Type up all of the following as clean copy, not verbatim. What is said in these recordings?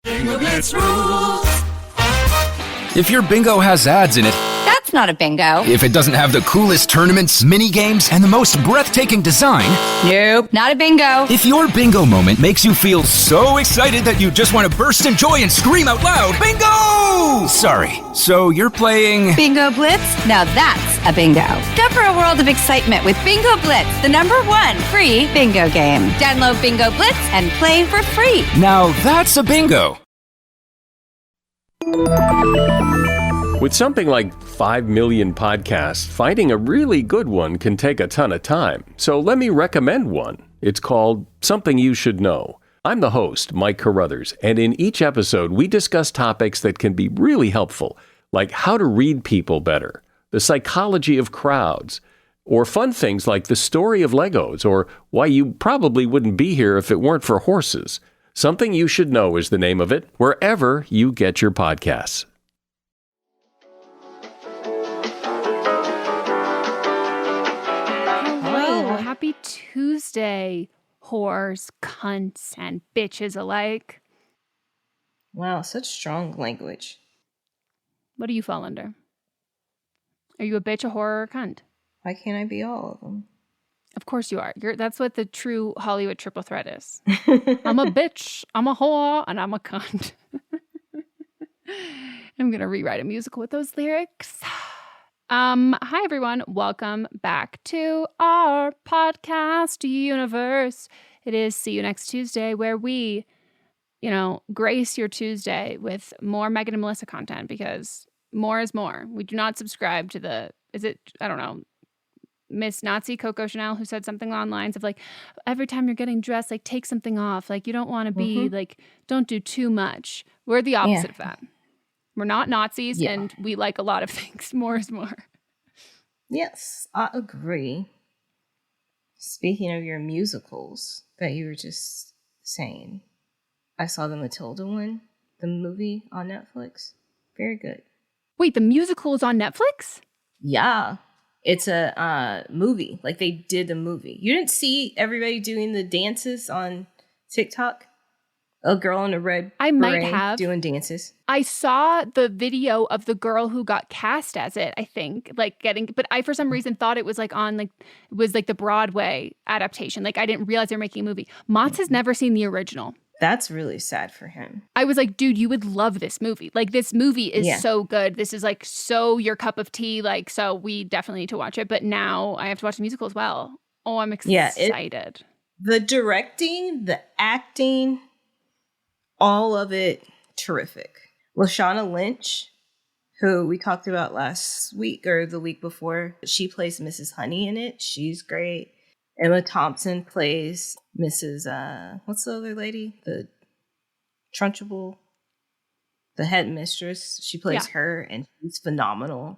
Bingo Blitz rules. If your bingo has ads in it, That's not a bingo. if it doesn't have the coolest tournaments, mini games, and the most breathtaking design, Nope, not a bingo. if your bingo moment makes you feel so excited that you just want to burst in joy and scream out loud, bingo! Sorry, so you're playing... Bingo Blitz? Now that's a bingo. Discover a world of excitement with Bingo Blitz, the #1 free bingo game. Download Bingo Blitz and play for free. Now that's a bingo. With something like 5 million podcasts, finding a really good one can take a ton of time. So let me recommend one. It's called Something You Should Know. I'm the host, Mike Carruthers, and in each episode, we discuss topics that can be really helpful, like how to read people better, the psychology of crowds, or fun things like the story of Legos, or why you probably wouldn't be here if it weren't for horses. Something You Should Know is the name of it, wherever you get your podcasts. Hello, happy Tuesday, whores, cunts, and bitches alike. Wow, such strong language. What do you fall under? Are you a bitch, a whore, or a cunt? Why can't I be all of them? Of course you are. That's what the true Hollywood triple threat is. I'm a bitch, I'm a whore, and I'm a cunt. I'm going to rewrite a musical with those lyrics. Hi everyone. Welcome back to our podcast universe. It is See You Next Tuesday, where we, grace your Tuesday with more Megan and Melissa content, because more is more. We do not subscribe to Miss Nazi Coco Chanel, who said something along the lines of like, every time you're getting dressed, like take something off. Like you don't want to be like, don't do too much. We're the opposite of that. We're not Nazis, and we like a lot of things. More is more. Yes, I agree. Speaking of your musicals that you were just saying, I saw the Matilda one, the movie on Netflix. Very good. Wait, the musical is on Netflix? Yeah. It's a movie. Like they did the movie. You didn't see everybody doing the dances on TikTok? A girl in a red beret doing dances. I saw the video of the girl who got cast as it, I think, but I for some reason thought it was like on it was like the Broadway adaptation. Like I didn't realize they were making a movie. Mats has never seen the original. That's really sad for him. I was like, dude, you would love this movie. Like this movie is so good. This is like so your cup of tea. Like, so we definitely need to watch it. But now I have to watch the musical as well. Oh, I'm excited. The directing, the acting, all of it terrific. Lashana Lynch, who we talked about last week or the week before, she plays Mrs. Honey in it. She's great. Emma Thompson plays Mrs. What's the other lady? The Trunchbull, the headmistress. She plays her, and she's phenomenal.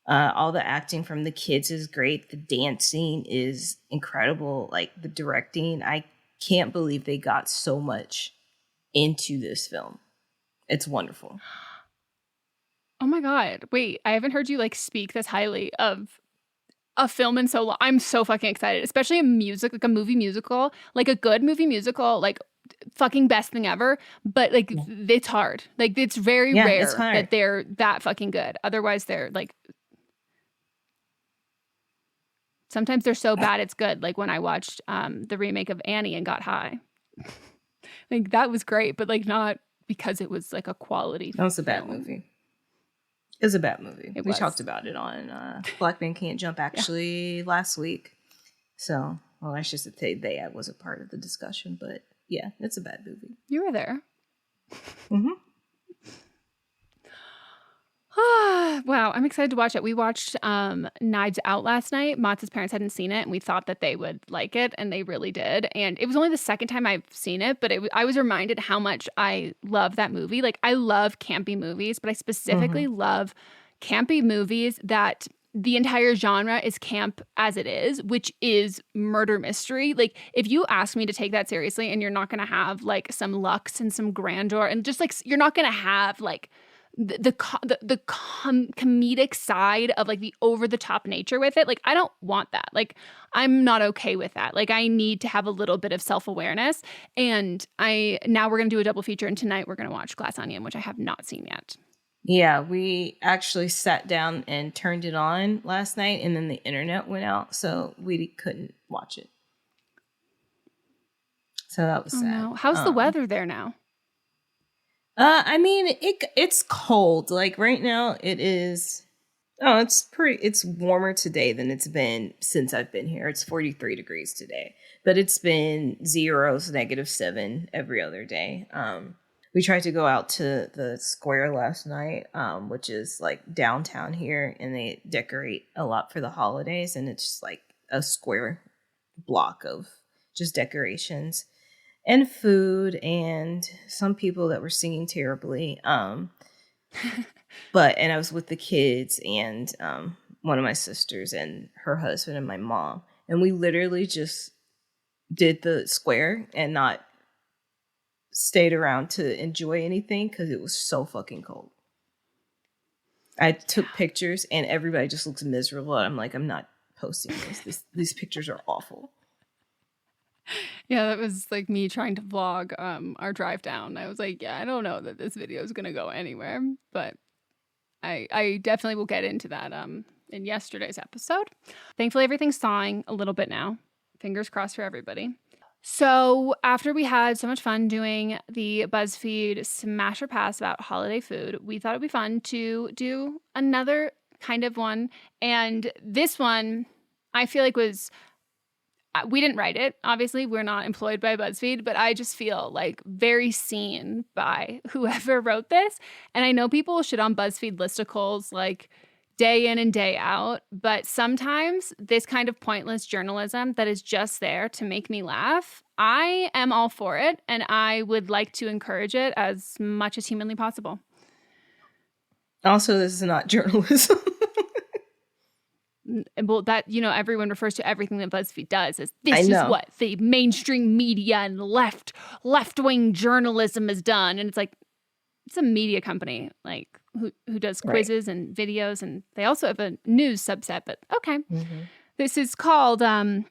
All the acting from the kids is great. The dancing is incredible. Like the directing, I can't believe they got so much into this film. It's wonderful. Oh my God. Wait, I haven't heard you like speak this highly of a film in so long. I'm so fucking excited, especially a movie musical, like a good movie musical, like fucking best thing ever. But like it's hard. Like it's very rare that they're that fucking good. Otherwise they're like, sometimes they're so bad it's good. Like when I watched the remake of Annie and got high. Like that was great, but like not because it was like a quality That was a bad movie. It was a bad movie. We was. talked about it on Black Men Can't Jump actually last week. So, well, I should say I was a part of the discussion, but yeah, it's a bad movie. You were there. Mm-hmm. Wow, I'm excited to watch it. We watched Knives Out last night. Mats' parents hadn't seen it, and we thought that they would like it, and they really did. And it was only the second time I've seen it, but I was reminded how much I love that movie. Like, I love campy movies, but I specifically love campy movies that the entire genre is camp as it is, which is murder mystery. Like, if you ask me to take that seriously and you're not going to have, like, some lux and some grandeur and just, like, you're not going to have, like, comedic side of like the over the top nature with it. Like, I don't want that. Like, I'm not okay with that. Like, I need to have a little bit of self-awareness. And now we're going to do a double feature. And tonight we're going to watch Glass Onion, which I have not seen yet. Yeah, we actually sat down and turned it on last night, and then the internet went out, so we couldn't watch it. So that was sad. No. How's the weather there now? I mean, it's cold. Like right now, it is. Oh, it's warmer today than it's been since I've been here. It's 43 degrees today, but it's been zeros, -7 every other day. We tried to go out to the square last night, which is like downtown here, and they decorate a lot for the holidays, and it's just like a square block of just decorations and food and some people that were singing terribly. But I was with the kids and one of my sisters and her husband and my mom, and we literally just did the square and not stayed around to enjoy anything because it was so fucking cold. I took pictures and everybody just looks miserable. I'm like, I'm not posting this. These pictures are awful. Yeah, that was like me trying to vlog our drive down. I was like, yeah, I don't know that this video is going to go anywhere, but I definitely will get into that in yesterday's episode. Thankfully, everything's thawing a little bit now. Fingers crossed for everybody. So after we had so much fun doing the BuzzFeed Smash or Pass about holiday food, we thought it'd be fun to do another kind of one. And this one, I feel like we didn't write it. Obviously, we're not employed by BuzzFeed, but I just feel like very seen by whoever wrote this. And I know people shit on BuzzFeed listicles like day in and day out, but sometimes this kind of pointless journalism that is just there to make me laugh, I am all for it, and I would like to encourage it as much as humanly possible. Also, this is not journalism. Well, that, everyone refers to everything that BuzzFeed does as this is what the mainstream media and left-wing journalism has done. And it's like, it's a media company, like, who does quizzes and videos, and they also have a news subset, but okay. Mm-hmm. This is called, I'll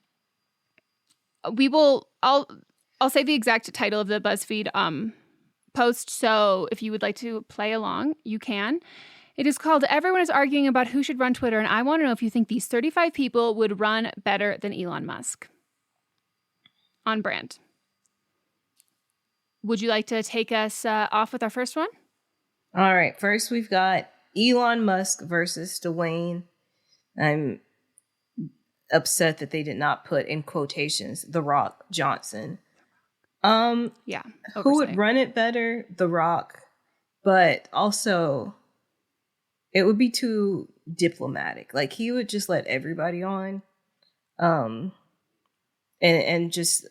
say the exact title of the BuzzFeed post, so if you would like to play along, you can. It is called Everyone is Arguing About Who Should Run Twitter, and I want to know if you think these 35 people would run better than Elon Musk. On brand. Would you like to take us off with our first one? All right. First, we've got Elon Musk versus Dwayne. I'm upset that they did not put in quotations The Rock Johnson. Yeah. Who would run it better? The Rock. But also, it would be too diplomatic. Like, he would just let everybody on. And just,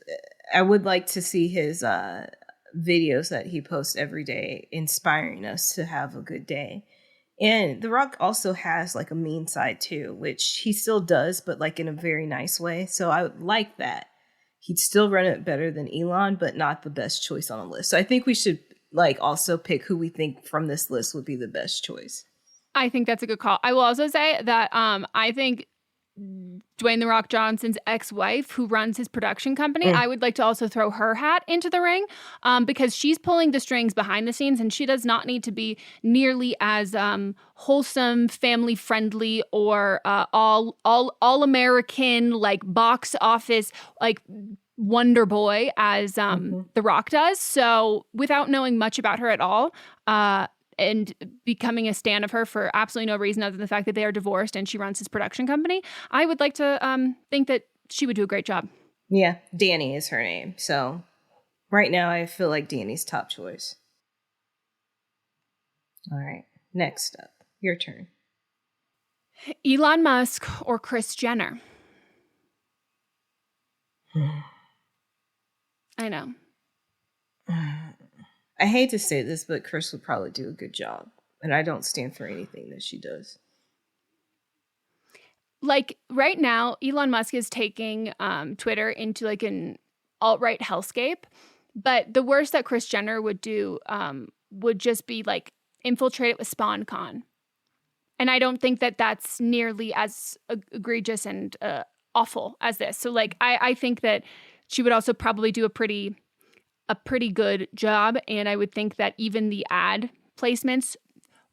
I would like to see his videos that he posts every day, inspiring us to have a good day. And The Rock also has like a mean side too, which he still does, but like in a very nice way. So I would like that. He'd still run it better than Elon, but not the best choice on the list. So I think we should like also pick who we think from this list would be the best choice. I think that's a good call. I will also say that I think Dwayne The Rock Johnson's ex-wife, who runs his production company, I would like to also throw her hat into the ring because she's pulling the strings behind the scenes, and she does not need to be nearly as wholesome, family-friendly, or all American, like box office, like wonder boy as The Rock does. So without knowing much about her at all, and becoming a stan of her for absolutely no reason other than the fact that they are divorced and she runs his production company, I would like to think that she would do a great job. Yeah, Danny is her name. So right now I feel like Danny's top choice. All right, next up, your turn. Elon Musk or Kris Jenner? I know. I hate to say this, but Kris would probably do a good job. And I don't stand for anything that she does. Like right now, Elon Musk is taking Twitter into like an alt-right hellscape. But the worst that Kris Jenner would do would just be like infiltrate it with SpawnCon. And I don't think that that's nearly as egregious and awful as this. So like, I think that she would also probably do a pretty good job. And I would think that even the ad placements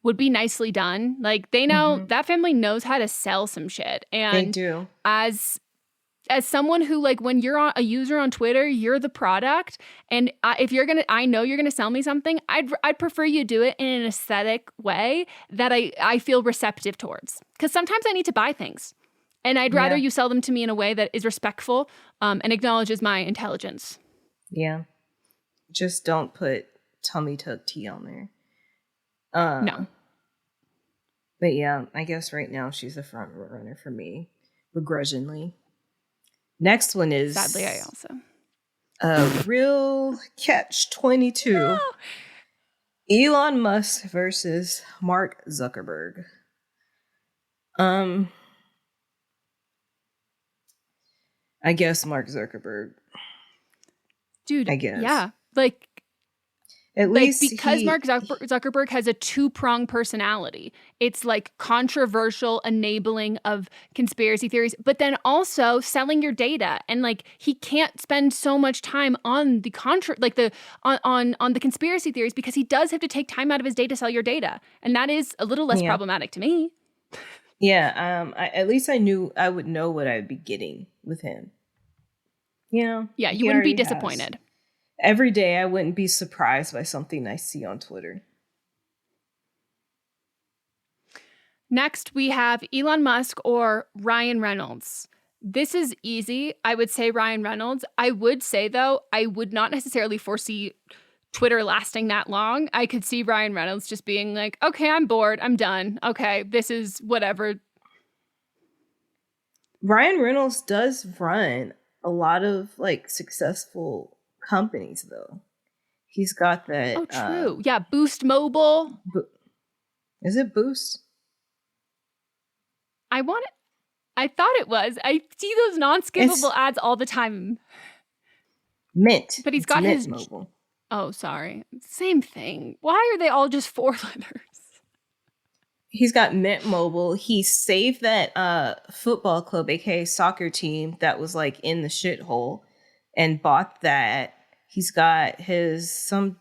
would be nicely done. Like they know that family knows how to sell some shit. And They do. As someone who, like, when you're a user on Twitter, you're the product. And if I know you're gonna sell me something, I'd prefer you do it in an aesthetic way that I feel receptive towards. Because sometimes I need to buy things, and I'd rather you sell them to me in a way that is respectful and acknowledges my intelligence. Yeah. Just don't put tummy tuck tea on there. No. But yeah, I guess right now she's the front runner for me, begrudgingly. Next one is Sadly, I also. a real catch-22. No. Elon Musk versus Mark Zuckerberg. I guess Mark Zuckerberg. Dude, I guess. Yeah. Like, At least because Mark Zuckerberg has a two-pronged personality. It's like controversial enabling of conspiracy theories, but then also selling your data. And like he can't spend so much time on the on the conspiracy theories because he does have to take time out of his day to sell your data. And that is a little less problematic to me. Yeah, at least I would know what I'd be getting with him. You know? Yeah, you wouldn't be disappointed. Every day I wouldn't be surprised by something I see on Twitter. Next, we have Elon Musk or Ryan Reynolds. This is easy. I would say Ryan Reynolds. I would say, though, I would not necessarily foresee Twitter lasting that long. I could see Ryan Reynolds just being like, okay, I'm bored. I'm done. Okay, this is whatever. Ryan Reynolds does run a lot of like successful companies, though. He's got that. Oh, true. Yeah, Boost Mobile. Is it Boost? I thought it was. I see those non-skippable ads all the time. Mint. But he's got Mint his Mobile. Oh, sorry. Same thing. Why are they all just 4 letters? He's got Mint Mobile. He saved that football club, aka soccer team, that was like in the shithole, and bought that. He's got some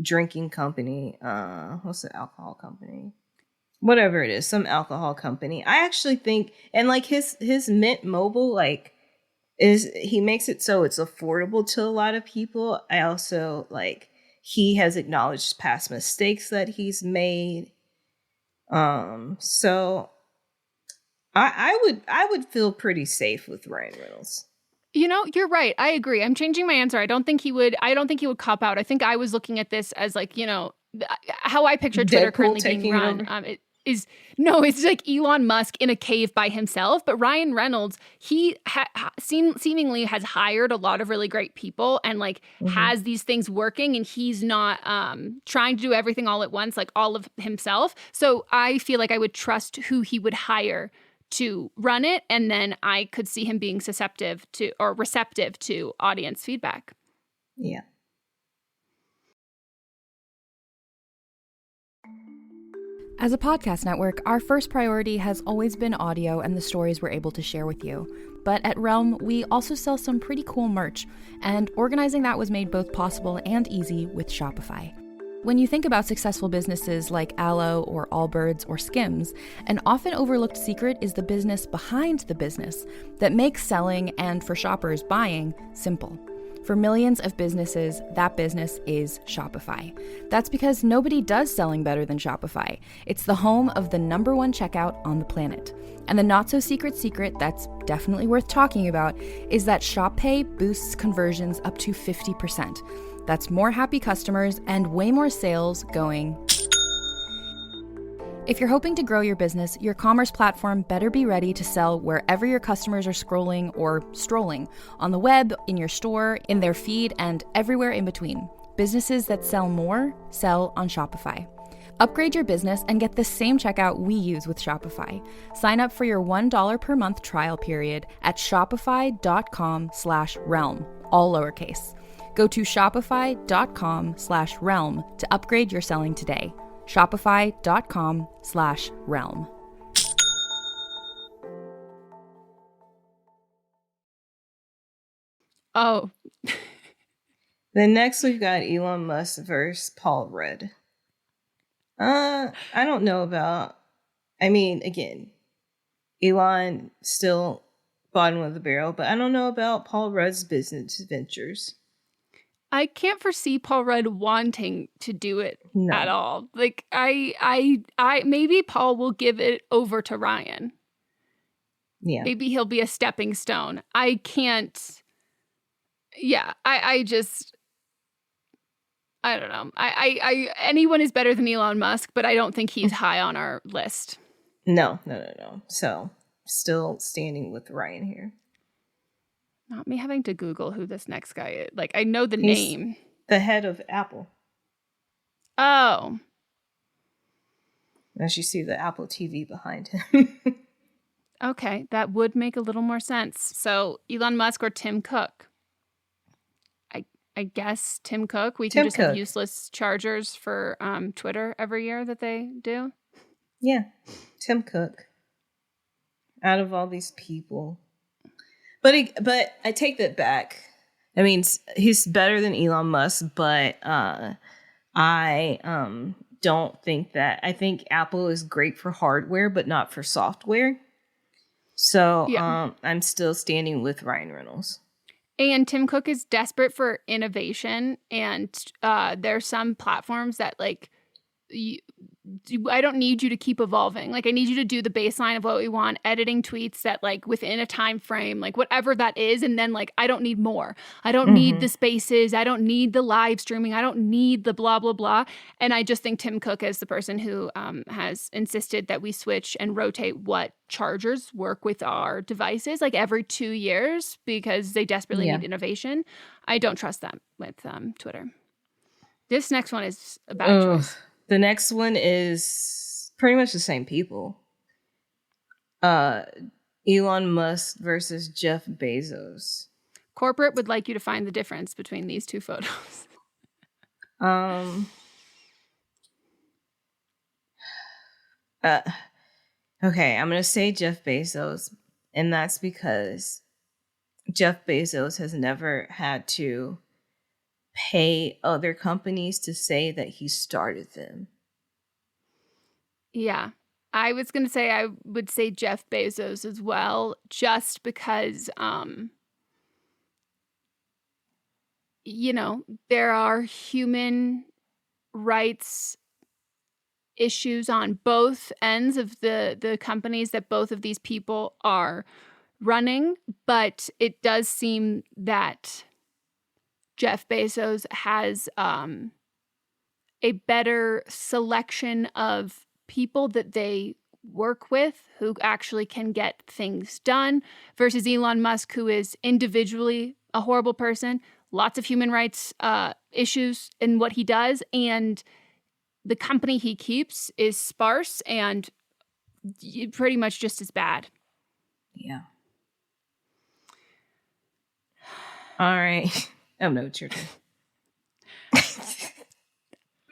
drinking company. What's the alcohol company? Whatever it is, some alcohol company. I actually think, and like his Mint Mobile, like he makes it so it's affordable to a lot of people. I also like he has acknowledged past mistakes that he's made. So I would feel pretty safe with Ryan Reynolds. You know, you're right. I agree. I'm changing my answer. I don't think he would cop out. I think I was looking at this as like, you know, how I picture Twitter Deadpool currently being run. It's like Elon Musk in a cave by himself. But Ryan Reynolds, he seemingly has hired a lot of really great people and like has these things working, and he's not trying to do everything all at once, like all of himself. So I feel like I would trust who he would hire to run it, and then I could see him being receptive to audience feedback. Yeah. As a podcast network, our first priority has always been audio and the stories we're able to share with you. But at Realm, we also sell some pretty cool merch, and organizing that was made both possible and easy with Shopify. When you think about successful businesses like Aloe or Allbirds or Skims, an often overlooked secret is the business behind the business that makes selling and, for shoppers, buying simple. For millions of businesses, that business is Shopify. That's because nobody does selling better than Shopify. It's the home of the #1 checkout on the planet. And the not-so-secret secret that's definitely worth talking about is that Shop Pay boosts conversions up to 50%. That's more happy customers and way more sales going. If you're hoping to grow your business, your commerce platform better be ready to sell wherever your customers are scrolling or strolling, on the web, in your store, in their feed, and everywhere in between. Businesses that sell more sell on Shopify. Upgrade your business and get the same checkout we use with Shopify. Sign up for your $1 per month trial period at shopify.com/realm, all lowercase. Go to shopify.com/realm to upgrade your selling today. Shopify.com/realm. Oh, Then next we've got Elon Musk versus Paul Rudd. I don't know about. I mean, again, Elon still bottom of the barrel, but I don't know about Paul Rudd's business ventures. I can't foresee Paul Rudd wanting to do it No. at all. Like I maybe Paul will give it over to Ryan. Yeah. Maybe he'll be a stepping stone. I can't. Yeah, I just. I don't know. Anyone is better than Elon Musk, but I don't think he's high on our list. No. So, still standing with Ryan here. Not me having to Google who this next guy is. Like, I know the He's name. the head of Apple. Oh. As you see the Apple TV behind him. Okay, that would make a little more sense. So, Elon Musk or Tim Cook? I guess Tim Cook. We can just have useless chargers for Twitter every year that they do. Yeah, Tim Cook. Out of all these people, but I take that back. I mean, he's better than Elon Musk, but I don't think that. I think Apple is great for hardware, but not for software. So Yeah. I'm still standing with Ryan Reynolds. And Tim Cook is desperate for innovation, and there's some platforms that like I don't need you to keep evolving. Like I need you to do the baseline of what we want, editing tweets that like within a time frame, like whatever that is, and then like I don't need more. I don't need the spaces. I don't need the live streaming. I don't need the blah blah blah. And I just think Tim Cook is the person who has insisted that we switch and rotate what chargers work with our devices like every 2 years because they desperately need innovation. I don't trust them with Twitter. This next one is a bad choice. The next one is pretty much the same people. Elon Musk versus Jeff Bezos. Corporate would like you to find the difference between these two photos. Okay, I'm going to say Jeff Bezos, and that's because Jeff Bezos has never had to pay other companies to say that he started them. Yeah. I was going to say I would say Jeff Bezos as well, just because, there are human rights issues on both ends of the companies that both of these people are running, but it does seem that Jeff Bezos has a better selection of people that they work with who actually can get things done versus Elon Musk, who is individually a horrible person, lots of human rights issues in what he does, and the company he keeps is sparse and pretty much just as bad. Yeah. All right. Oh, no, it's your turn.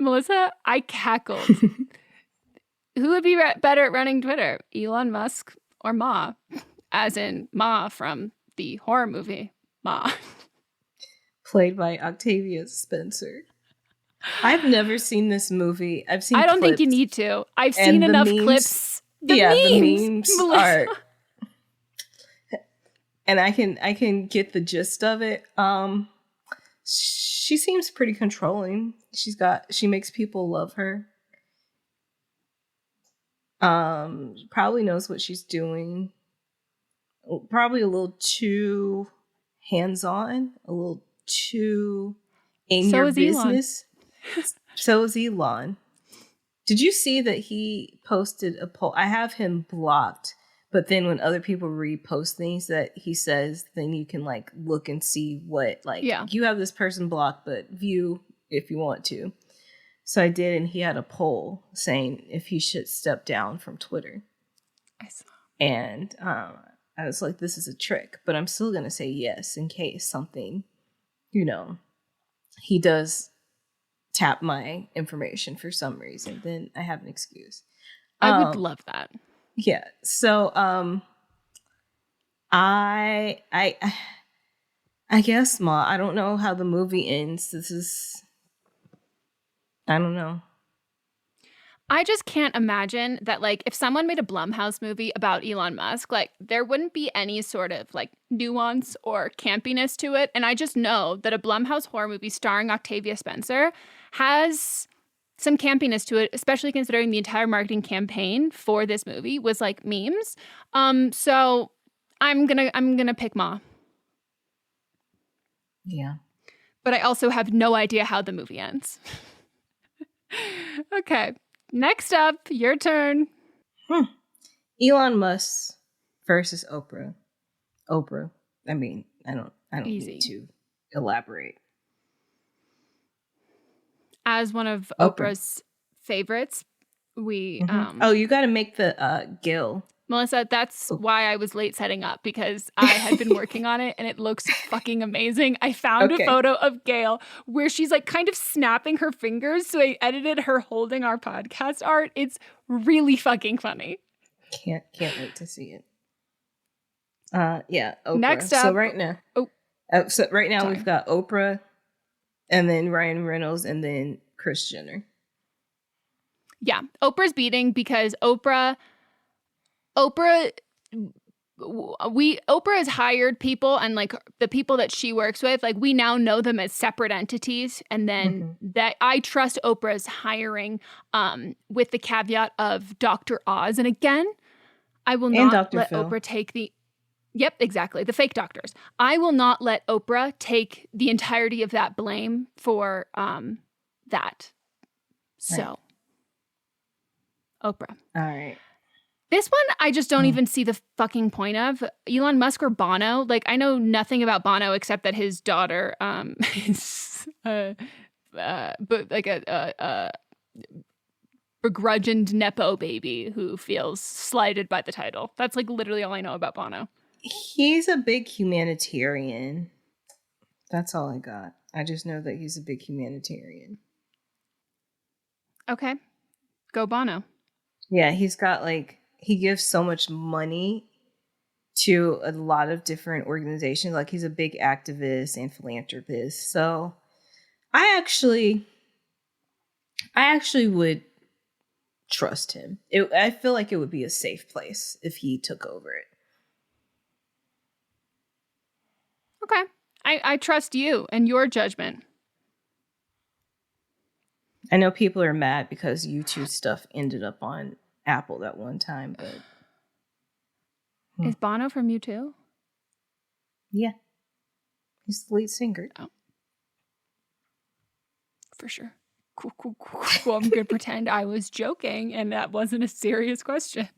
Melissa, I cackled. Who would be better at running Twitter, Elon Musk or Ma? As in Ma from the horror movie Ma. Played by Octavia Spencer. I've never seen this movie. I've seen I don't clips, think you need to. I've seen enough clips. The memes are... And I can get the gist of it. She seems pretty controlling. She makes people love her. Probably knows what she's doing. Probably a little too hands-on, a little too in your business. So is Elon. Did you see that he posted a poll? I have him blocked, but then when other people repost things that he says, then you can like look and see what you have this person blocked, but view if you want to. So I did, and he had a poll saying if he should step down from Twitter. I saw. And I was like, this is a trick, but I'm still going to say yes in case something, he does tap my information for some reason, then I have an excuse. I would love that. Yeah. So I guess, Ma, I don't know how the movie ends. I don't know. I just can't imagine that, like, if someone made a Blumhouse movie about Elon Musk, like, there wouldn't be any sort of, like, nuance or campiness to it. And I just know that a Blumhouse horror movie starring Octavia Spencer has some campiness to it, especially considering the entire marketing campaign for this movie was, like, memes. So I'm gonna pick Ma. Yeah. But I also have no idea how the movie ends. Okay. Next up, your turn. Elon Musk versus Oprah. I mean, I don't Easy. need to elaborate. As one of Oprah. Oprah's favorites, we Oh, you got to make the Gil. Melissa, that's why I was late setting up, because I had been working on it and it looks fucking amazing. I found a photo of Gail where she's like kind of snapping her fingers. So I edited her holding our podcast art. It's really fucking funny. Can't wait to see it. Yeah. Oprah. Next up. So right now, Sorry. we've got Oprah, and then Ryan Reynolds, and then Kris Jenner. Yeah. Oprah's beating because Oprah has hired people, and like the people that she works with, like we now know them as separate entities. And then that I trust Oprah's hiring with the caveat of Dr. Oz. And again, I will not Dr. let Phil. Oprah take the exactly. The fake doctors. I will not let Oprah take the entirety of that blame for that. So Oprah. All right. This one, I just don't even see the fucking point of. Elon Musk or Bono. Like, I know nothing about Bono except that his daughter is but like a begrudged Nepo baby who feels slighted by the title. That's like literally all I know about Bono. He's a big humanitarian. That's all I got. I just know that he's a big humanitarian. Okay. Go Bono. Yeah, he's got he gives so much money to a lot of different organizations. Like he's a big activist and philanthropist. So I actually would trust him. I feel like it would be a safe place if he took over it. Okay. I trust you and your judgment. I know people are mad because YouTube stuff ended up on Apple that one time, but Is Bono from U2? yeah, he's the lead singer. Oh. For sure. Cool. I'm going to pretend I was joking and that wasn't a serious question.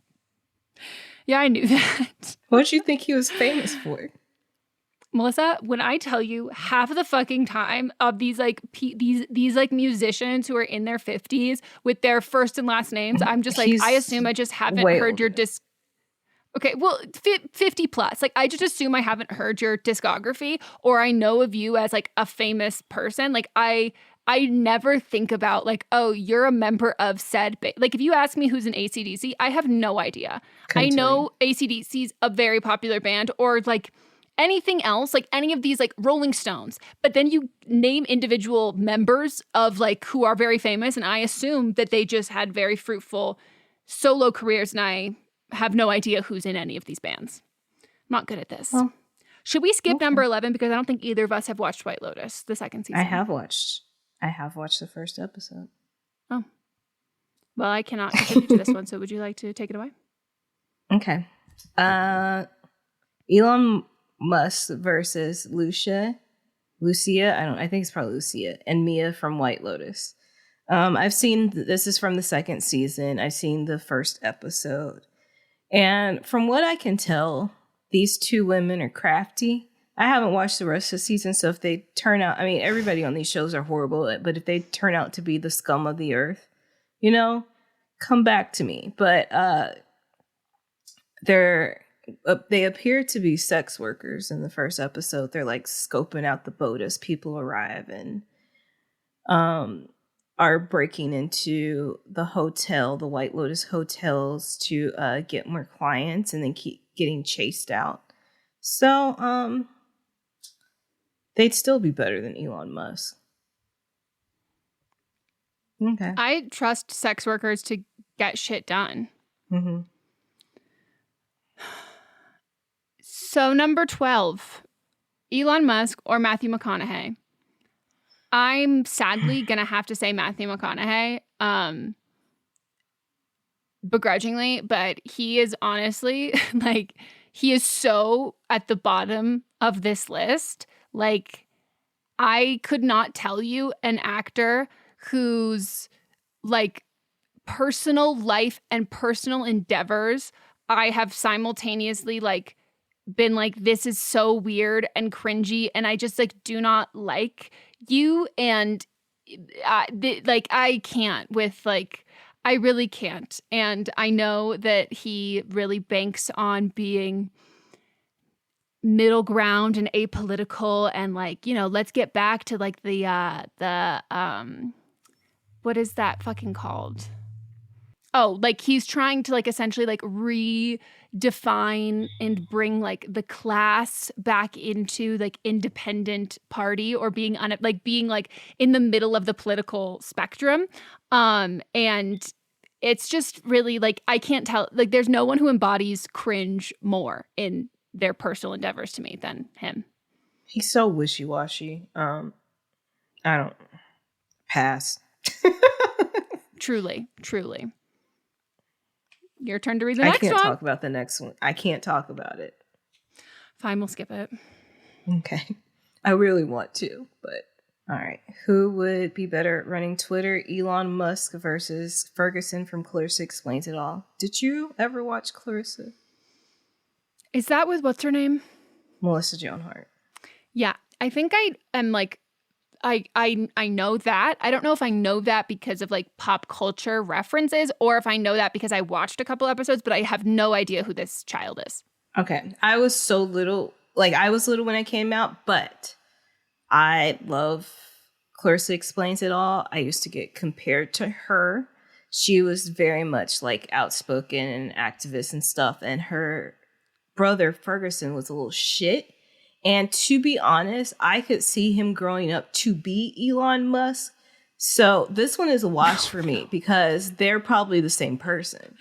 Yeah, I knew that. What do you think he was famous for? Melissa, when I tell you half of the fucking time of these like these like musicians who are in their 50s with their first and last names, I'm just like, I assume I just haven't heard your disc. Okay, well, 50 plus. Like, I just assume I haven't heard your discography, or I know of you as like a famous person. Like, I never think about like, oh, you're a member of said like, if you ask me who's an AC/DC, I have no idea. I know AC/DC's a very popular band, or like anything else, like any of these like Rolling Stones. But then you name individual members of like who are very famous, and I assume that they just had very fruitful solo careers, and I have no idea who's in any of these bands. I'm not good at this. Well, should we skip number 11, because I don't think either of us have watched White Lotus, the second season? I have watched the first episode. Oh. Well, I cannot contribute to this one, so would you like to take it away? Okay. Elon Musk versus Lucia, I think it's probably Lucia, and Mia from White Lotus. I've seen, this is from the second season. I've seen the first episode. And from what I can tell, these two women are crafty. I haven't watched the rest of the season, so if they turn out, I mean, everybody on these shows are horrible, but if they turn out to be the scum of the earth, you know, come back to me. But they appear to be sex workers in the first episode. They're like scoping out the boat as people arrive, and are breaking into the hotel, the White Lotus hotels, to get more clients, and then keep getting chased out. So they'd still be better than Elon Musk. Okay. I trust sex workers to get shit done. Mm-hmm. So number 12, Elon Musk or Matthew McConaughey? I'm sadly going to have to say Matthew McConaughey, begrudgingly, but he is honestly, like, he is so at the bottom of this list. Like, I could not tell you an actor whose, like, personal life and personal endeavors I have simultaneously, like, been like, this is so weird and cringy, and I just, like, do not like you. And I can't with, like, I really can't. And I know that he really banks on being middle ground and apolitical, and, like, you know, let's get back to, like, the what is that fucking called? Oh, like, he's trying to, like, essentially, like, redefine and bring, like, the class back into, like, independent party, or being being like in the middle of the political spectrum. And it's just really, like, I can't tell, like, there's no one who embodies cringe more in their personal endeavors to me than him. He's so wishy-washy. I don't pass. Truly. Your turn to read the next one. I can't talk about the next one. I can't talk about it. Fine, we'll skip it. Okay. I really want to, but all right. Who would be better at running Twitter? Elon Musk versus Ferguson from Clarissa Explains It All. Did you ever watch Clarissa? Is that with what's her name? Melissa Joan Hart. Yeah, I think I am, like, I know that. I don't know if I know that because of, like, pop culture references, or if I know that because I watched a couple episodes, but I have no idea who this child is. Okay. I was so little, like, I was little when it came out, but I love Clarissa Explains It All. I used to get compared to her. She was very much, like, outspoken and activist and stuff, and her brother Ferguson was a little shit. And to be honest, I could see him growing up to be Elon Musk. So this one is a wash for me because they're probably the same person.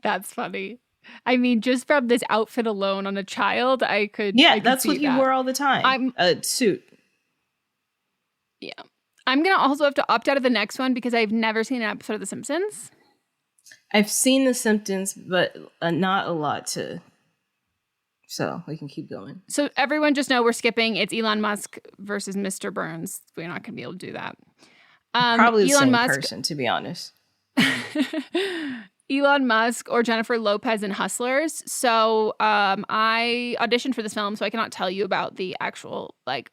That's funny. I mean, just from this outfit alone on a child, I could. Yeah, I could that's see what he that. wore all the time. A suit. Yeah. I'm going to also have to opt out of the next one because I've never seen an episode of The Simpsons. I've seen The Simpsons, but not a lot to. So we can keep going. So everyone just know we're skipping. It's Elon Musk versus Mr. Burns. We're not going to be able to do that. Probably the Elon same Musk, person, to be honest. Elon Musk or Jennifer Lopez in Hustlers. So I auditioned for this film, so I cannot tell you about the actual, like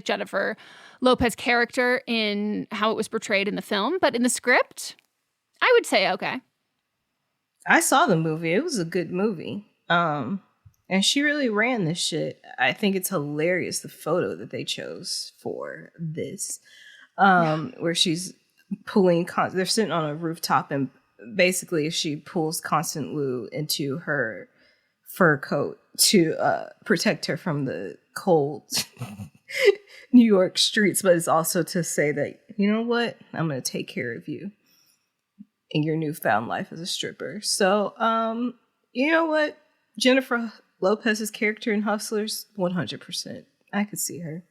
Jennifer Lopez character in how it was portrayed in the film. But in the script, I would say okay. I saw the movie. It was a good movie. And she really ran this shit. I think it's hilarious, the photo that they chose for this. Where she's pulling, they're sitting on a rooftop, and basically she pulls Constant Wu into her fur coat to protect her from the cold New York streets. But it's also to say that, you know what? I'm going to take care of you in your newfound life as a stripper. So, you know what? Jennifer Lopez's character in Hustlers, 100%. I could see her.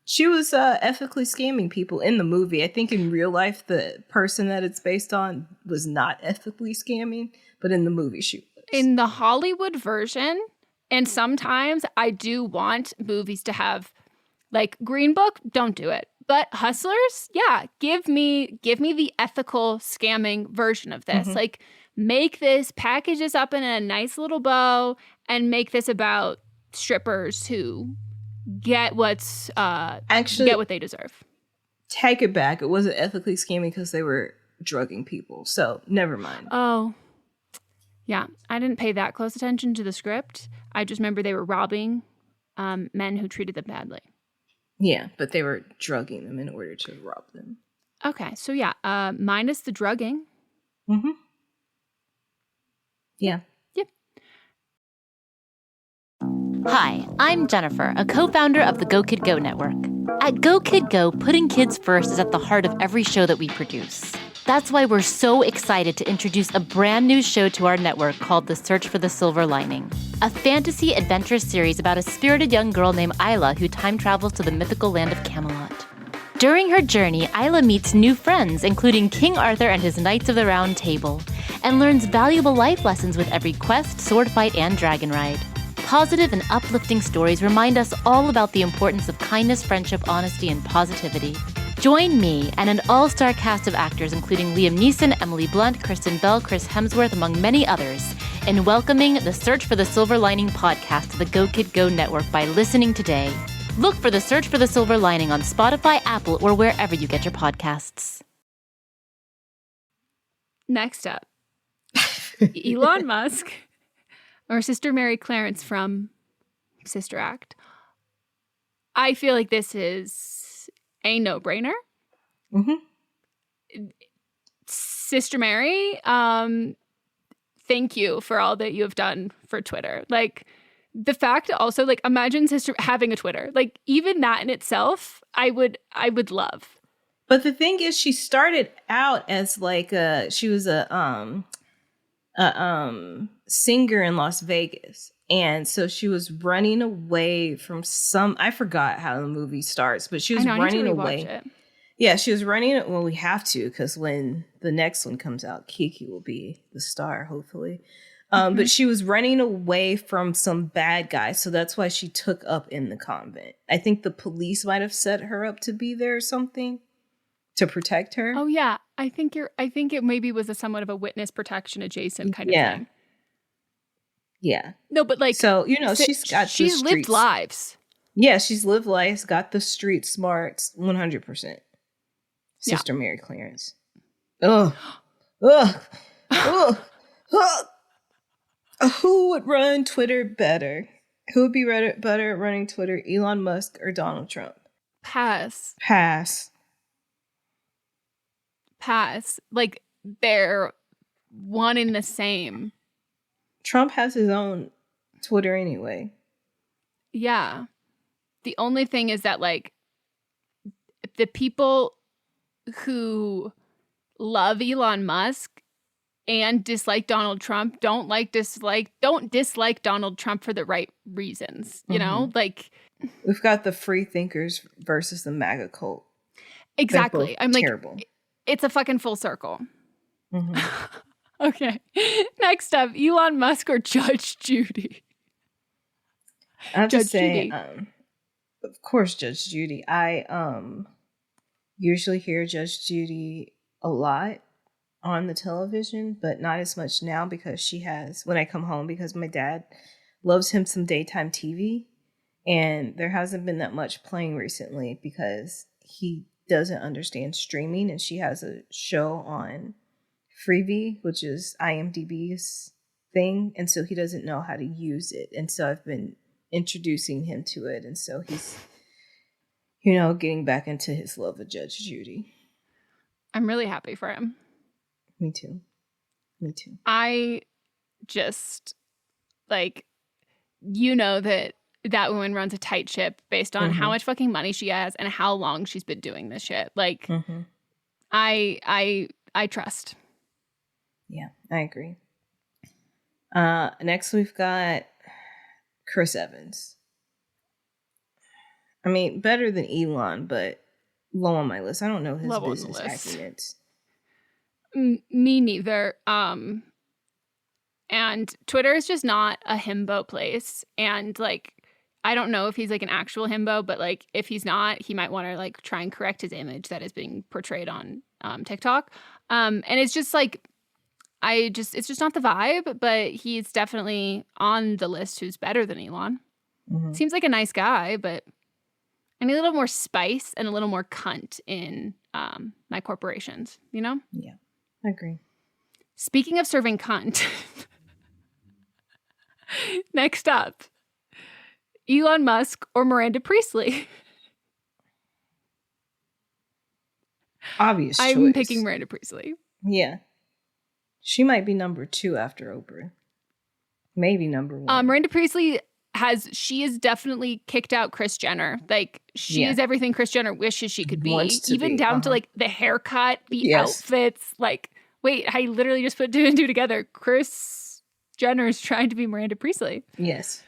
She was ethically scamming people in the movie. I think in real life, the person that it's based on was not ethically scamming, but in the movie, she was. In the Hollywood version, and sometimes I do want movies to have, like, Green Book, don't do it. But Hustlers, yeah, give me the ethical scamming version of this. Mm-hmm. Like, make this, package this up in a nice little bow, and make this about strippers who get what's get what they deserve. Take it back. It wasn't ethically scamming because they were drugging people. So never mind. Oh, yeah. I didn't pay that close attention to the script. I just remember they were robbing men who treated them badly. Yeah, but they were drugging them in order to rob them. Okay, so yeah, minus the drugging. Mm-hmm. Yeah. Yep. Hi, I'm Jennifer, a co-founder of the Go Kid Go Network. At Go Kid Go, putting kids first is at the heart of every show that we produce. That's why we're so excited to introduce a brand new show to our network called The Search for the Silver Lining, a fantasy adventure series about a spirited young girl named Isla who time travels to the mythical land of Camelot. During her journey, Isla meets new friends, including King Arthur and his Knights of the Round Table, and learns valuable life lessons with every quest, sword fight, and dragon ride. Positive and uplifting stories remind us all about the importance of kindness, friendship, honesty, and positivity. Join me and an all-star cast of actors including Liam Neeson, Emily Blunt, Kristen Bell, Chris Hemsworth, among many others, in welcoming the Search for the Silver Lining podcast to the Go Kid Go Network by listening today. Look for the Search for the Silver Lining on Spotify, Apple, or wherever you get your podcasts. Next up, Elon Musk or Sister Mary Clarence from Sister Act. I feel like this is a no-brainer. Mm-hmm. Sister Mary, thank you for all that you have done for Twitter. Like, the fact also, like, imagine Sister having a Twitter. Like, even that in itself, I would love. But the thing is, she started out as like she was a singer in Las Vegas. And so she was running away from I forgot how the movie starts, but she was running away. It. Yeah, she was running it. Well, we have to, because when the next one comes out, Kiki will be the star, hopefully. But she was running away from some bad guy. So that's why she took up in the convent. I think the police might have set her up to be there or something to protect her. Oh, yeah. I think it maybe was a somewhat of a witness protection adjacent kind of thing. Yeah. No, but like, so, you know, she's lived lives. Yeah, she's lived lives, got the street smarts, 100%. Sister Mary Clarence. Ugh. Ugh. Ugh. Ugh. Who would run Twitter better? Who would be better at running Twitter, Elon Musk or Donald Trump? Pass. Like, they're one and the same. Trump has his own Twitter anyway. Yeah. The only thing is that, like, the people who love Elon Musk and dislike Donald Trump don't dislike Donald Trump for the right reasons, you know? Like, we've got the free thinkers versus the MAGA cult. Exactly. I'm like, terrible. It's a fucking full circle. Mm-hmm. Okay. Next up, Elon Musk or Judge Judy? I have to say, of course, Judge Judy. I usually hear Judge Judy a lot on the television, but not as much now because she has, when I come home, because my dad loves him some daytime TV, and there hasn't been that much playing recently because he doesn't understand streaming, and she has a show on Freevee, which is IMDb's thing, and so he doesn't know how to use it, and so I've been introducing him to it, and so he's, you know, getting back into his love of Judge Judy. I'm really happy for him. Me too. I just, like, you know, that woman runs a tight ship based on how much fucking money she has and how long she's been doing this shit. Like, I trust. Yeah, I agree. Next we've got Chris Evans. I mean, better than Elon, but low on my list. I don't know his business acumen. Me neither. And Twitter is just not a himbo place. And, like, I don't know if he's, like, an actual himbo, but, like, if he's not, he might want to, like, try and correct his image that is being portrayed on TikTok. And it's just, like, it's just not the vibe, but he's definitely on the list who's better than Elon. Seems like a nice guy, but I need a little more spice and a little more cunt in my corporations, you know? Yeah, I agree. Speaking of serving cunt, next up, Elon Musk or Miranda Priestley? Obvious choice. I'm picking Miranda Priestly. Yeah. She might be number 2 after Oprah. Maybe number 1. Miranda Priestly she is definitely kicked out Kris Jenner. Like, she is everything Kris Jenner wishes she could be. Wants to Even be, down to, like, the haircut, the Yes. outfits. Like, wait, I literally just put 2 and 2 together. Kris Jenner's trying to be Miranda Priestly. Yes.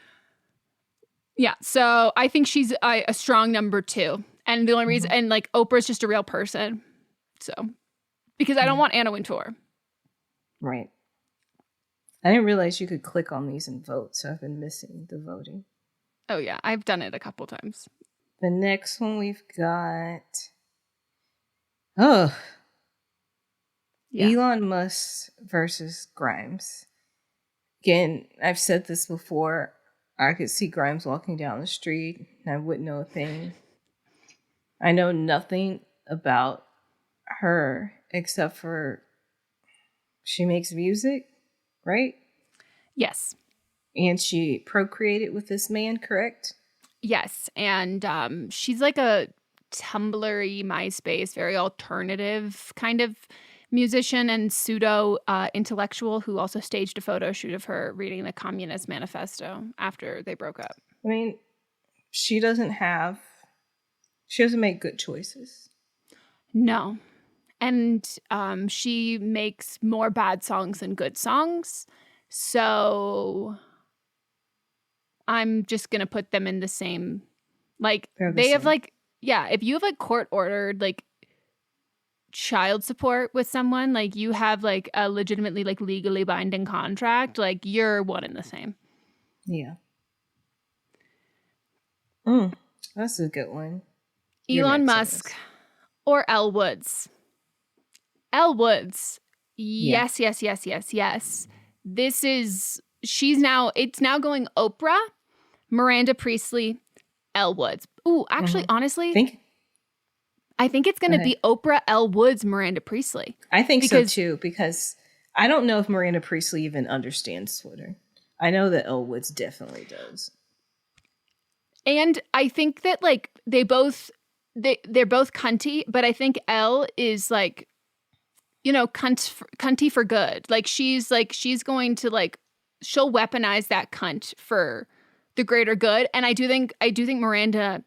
Yeah, so I think she's a strong number 2. And the only reason, and, like, Oprah's just a real person. So, because I don't want Anna Wintour. Right. I didn't realize you could click on these and vote, so I've been missing the voting. Oh, yeah, I've done it a couple times. The next one we've got... Yeah. Elon Musk versus Grimes. Again, I've said this before. I could see Grimes walking down the street, and I wouldn't know a thing. I know nothing about her except for she makes music, right? Yes. And she procreated with this man, correct? Yes, and she's like a Tumblr-y, MySpace, very alternative kind of musician and pseudo intellectual who also staged a photo shoot of her reading the Communist Manifesto after they broke up. I mean, she doesn't make good choices. No. And she makes more bad songs than good songs. So I'm just going to put them in the same, like, they have like, yeah, if you have like court ordered like child support with someone, like you have like a legitimately like legally binding contract, like you're one and the same. Yeah. That's a good one. Elon Musk or Elle Woods. Elle Woods. Yes. It's now going Oprah, Miranda Priestly, Elle Woods. Ooh, actually, honestly, I think it's going to be Oprah, Elle Woods, Miranda Priestly. I think so too, because I don't know if Miranda Priestly even understands Twitter. I know that Elle Woods definitely does. And I think that like they're both cunty, but I think Elle is like, you know, cunty for good. Like she's going to like, she'll weaponize that cunt for the greater good. And I do think Miranda,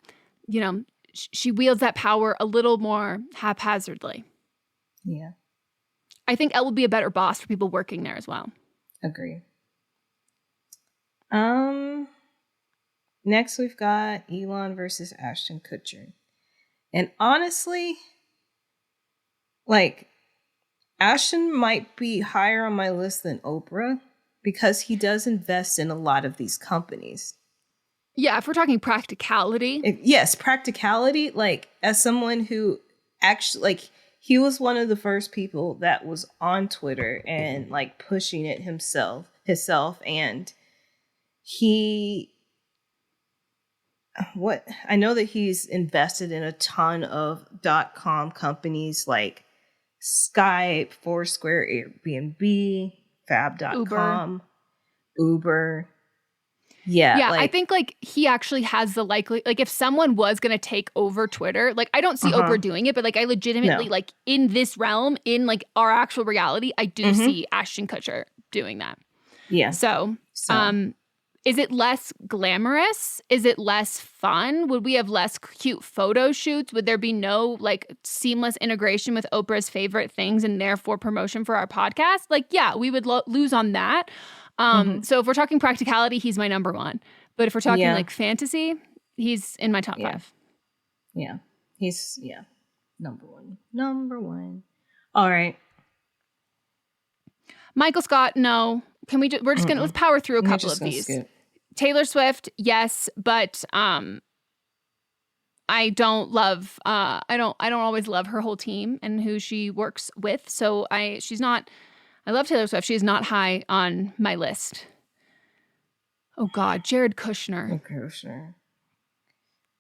you know, she wields that power a little more haphazardly. Yeah. I think Elle will be a better boss for people working there as well. Agree. Next we've got Elon versus Ashton Kutcher. And honestly, like, Ashton might be higher on my list than Oprah because he does invest in a lot of these companies. Yeah, if we're talking practicality. Yes, practicality. Like, as someone who actually, like, he was one of the first people that was on Twitter and, like, pushing it himself. And I know that he's invested in a ton of .com companies like Skype, Foursquare, Airbnb, Fab.com, Uber. Yeah, I think like he actually has the like if someone was going to take over Twitter, like I don't see Oprah doing it, but like I legitimately like in this realm, in like our actual reality, I do see Ashton Kutcher doing that. Yeah. So. Is it less glamorous? Is it less fun? Would we have less cute photo shoots? Would there be no like seamless integration with Oprah's favorite things and therefore promotion for our podcast? Like, yeah, we would lose on that. So if we're talking practicality, he's my number 1. But if we're talking like fantasy, he's in my top 5. Yeah. He's number 1. Number 1. All right. Michael Scott, no. Can we we're just going to let's power through a couple of these. Taylor Swift, yes, but I don't always love her whole team and who she works with. So I love Taylor Swift. She is not high on my list. Oh God, Jared Kushner.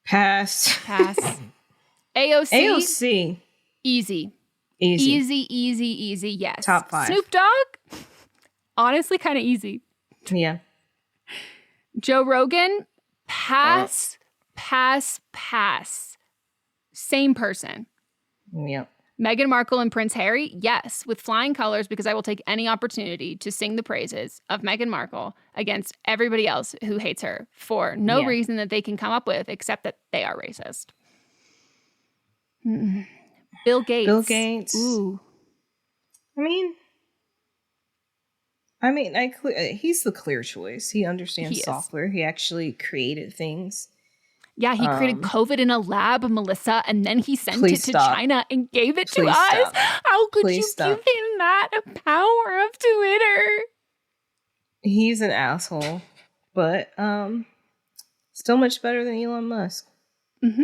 Pass. AOC. Easy. Yes. Top 5. Snoop Dogg. Honestly, kind of easy. Yeah. Joe Rogan, pass. Same person. Yep. Meghan Markle and Prince Harry, yes, with flying colors, because I will take any opportunity to sing the praises of Meghan Markle against everybody else who hates her for no reason that they can come up with except that they are racist. Bill Gates. Bill Gates. Ooh. He's the clear choice. He understands software. He actually created things. Yeah, he created COVID in a lab, Melissa, and then he sent it to China and gave it to us. How could you give him that power of Twitter? He's an asshole, but still much better than Elon Musk. Mm-hmm.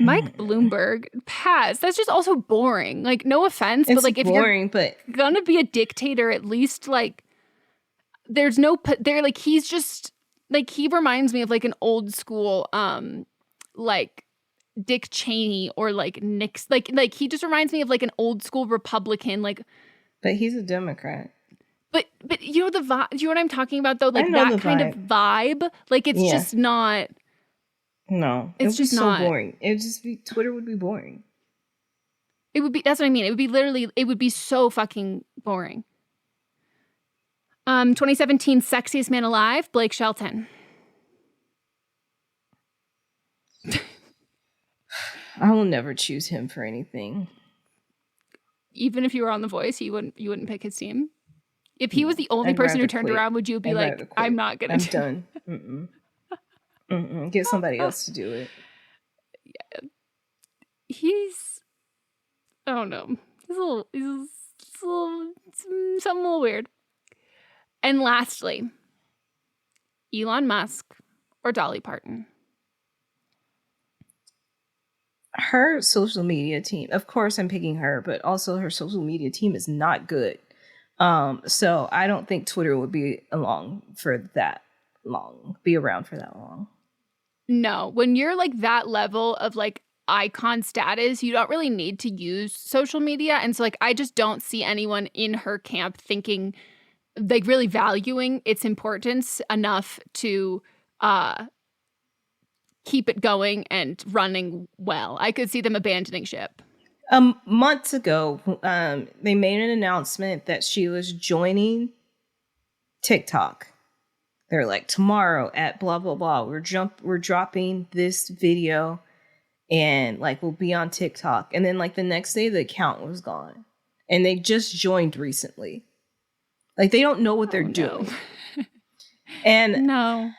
Mike Bloomberg, pass. That's just also boring. Like, no offense, but like, if you're gonna be a dictator, at least like, there's no like, he's just. Like, he reminds me of, like, an old school, like, Dick Cheney or, like, Nixon. Like, he just reminds me of, like, an old school Republican, like. But he's a Democrat. But you know the vibe? Do you know what I'm talking about, though? Like, that kind of vibe? Like, it's just not. No. It's just not. So boring. It would just be, Twitter would be boring. It would be, that's what I mean. It would be literally, it would be so fucking boring. 2017 Sexiest Man Alive, Blake Shelton. I will never choose him for anything. Even if you were on The Voice, you wouldn't pick his team? If he was the only person who turned around, would you be like, I'm not gonna do it? I'm done. Get somebody else to do it. Yeah. He's, I don't know. He's something a little weird. And lastly, Elon Musk or Dolly Parton. Her social media team, of course I'm picking her, but also her social media team is not good. So I don't think Twitter would be around for that long. No, when you're like that level of like icon status, you don't really need to use social media. And so like, I just don't see anyone in her camp thinking, like, really valuing its importance enough to keep it going and running well. I could see them abandoning ship. Months ago, they made an announcement that she was joining TikTok. They're like, tomorrow at blah, blah, blah, we're dropping this video and like, we'll be on TikTok. And then like the next day, the account was gone. And they just joined recently. Like, they don't know what they're doing. And no,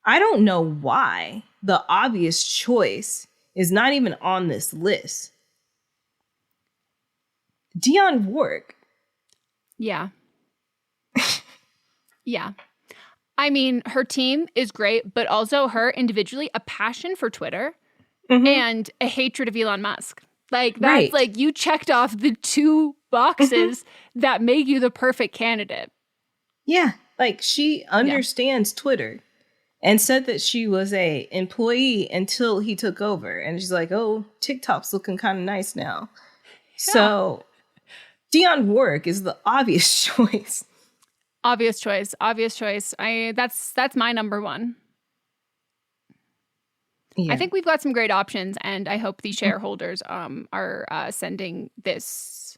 I don't know why the obvious choice is not even on this list. Dionne Warwick. Yeah. Yeah. I mean, her team is great, but also her individually, a passion for Twitter and a hatred of Elon Musk. Like, that's like, you checked off the two boxes that make you the perfect candidate. Yeah. Like, she understands Twitter and said that she was a employee until he took over. And she's like, oh, TikTok's looking kind of nice now. Yeah. So Dionne Warwick is the obvious choice. Obvious choice. That's my number one. Yeah. I think we've got some great options, and I hope the shareholders are sending this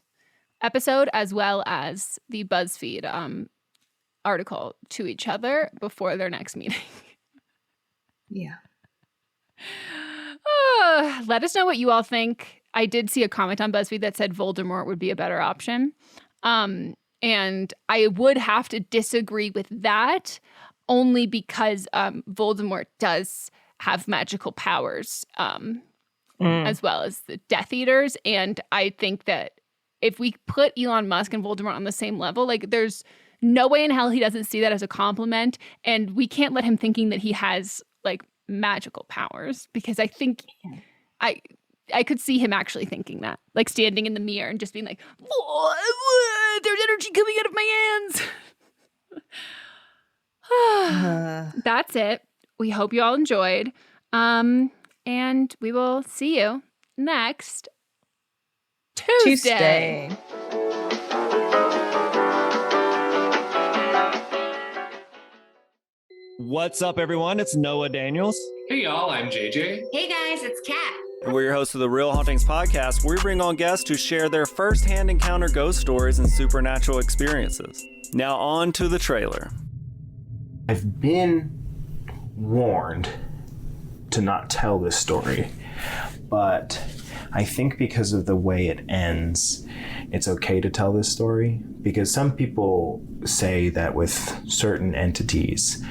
episode as well as the BuzzFeed article to each other before their next meeting. Yeah. Let us know what you all think. I did see a comment on BuzzFeed that said Voldemort would be a better option. And I would have to disagree with that only because Voldemort does have magical powers as well as the Death Eaters. And I think that if we put Elon Musk and Voldemort on the same level, like, there's no way in hell he doesn't see that as a compliment. And we can't let him thinking that he has like magical powers, because I think I could see him actually thinking that, like standing in the mirror and just being like, there's energy coming out of my hands. That's it. We hope you all enjoyed. And we will see you next Tuesday. What's up, everyone? It's Noah Daniels. Hey, y'all. I'm JJ. Hey, guys. It's Kat. And we're your hosts of the Real Hauntings podcast, where we bring on guests to share their first-hand encounter ghost stories and supernatural experiences. Now on to the trailer. I've been warned to not tell this story, but I think because of the way it ends, it's okay to tell this story, because some people say that with certain entities,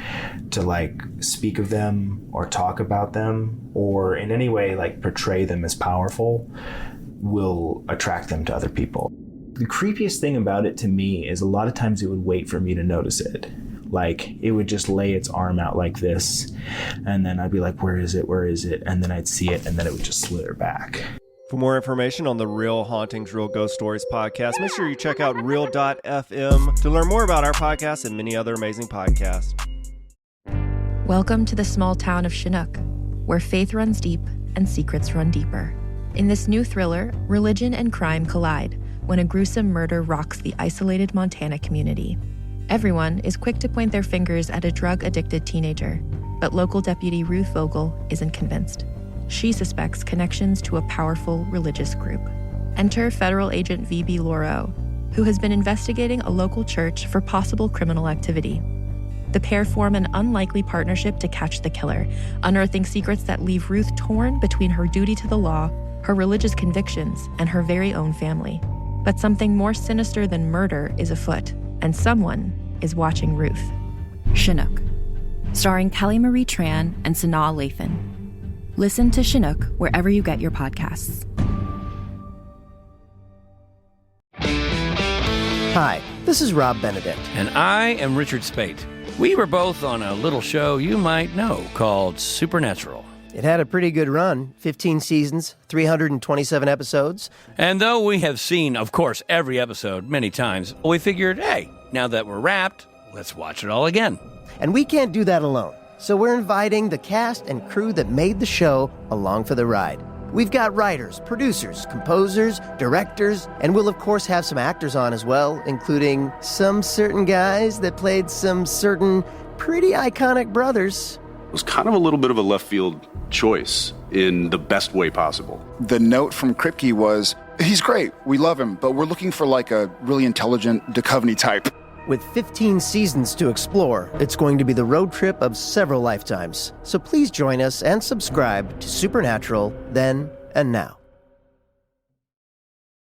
to like speak of them or talk about them or in any way like portray them as powerful will attract them to other people. The creepiest thing about it to me is a lot of times it would wait for me to notice it. Like, it would just lay its arm out like this, and then I'd be like, where is it? Where is it? And then I'd see it, and then it would just slither back. For more information on the Real Hauntings, Real Ghost Stories podcast, make sure you check out Real.fm to learn more about our podcast and many other amazing podcasts. Welcome to the small town of Chinook, where faith runs deep and secrets run deeper. In this new thriller, religion and crime collide when a gruesome murder rocks the isolated Montana community. Everyone is quick to point their fingers at a drug-addicted teenager, but local deputy Ruth Vogel isn't convinced. She suspects connections to a powerful religious group. Enter federal agent V.B. Lauro, who has been investigating a local church for possible criminal activity. The pair form an unlikely partnership to catch the killer, unearthing secrets that leave Ruth torn between her duty to the law, her religious convictions, and her very own family. But something more sinister than murder is afoot, and someone is watching Ruth. Chinook, starring Kelly Marie Tran and Sanaa Lathan. Listen to Chinook wherever you get your podcasts. Hi, this is Rob Benedict. And I am Richard Spate. We were both on a little show you might know called Supernatural. It had a pretty good run, 15 seasons, 327 episodes. And though we have seen, of course, every episode many times, we figured, hey, now that we're wrapped, let's watch it all again. And we can't do that alone, so we're inviting the cast and crew that made the show along for the ride. We've got writers, producers, composers, directors, and we'll of course have some actors on as well, including some certain guys that played some certain pretty iconic brothers. It was kind of a little bit of a left field choice in the best way possible. The note from Kripke was, he's great, we love him, but we're looking for like a really intelligent Duchovny type. With 15 seasons to explore, it's going to be the road trip of several lifetimes. So please join us and subscribe to Supernatural Then and Now.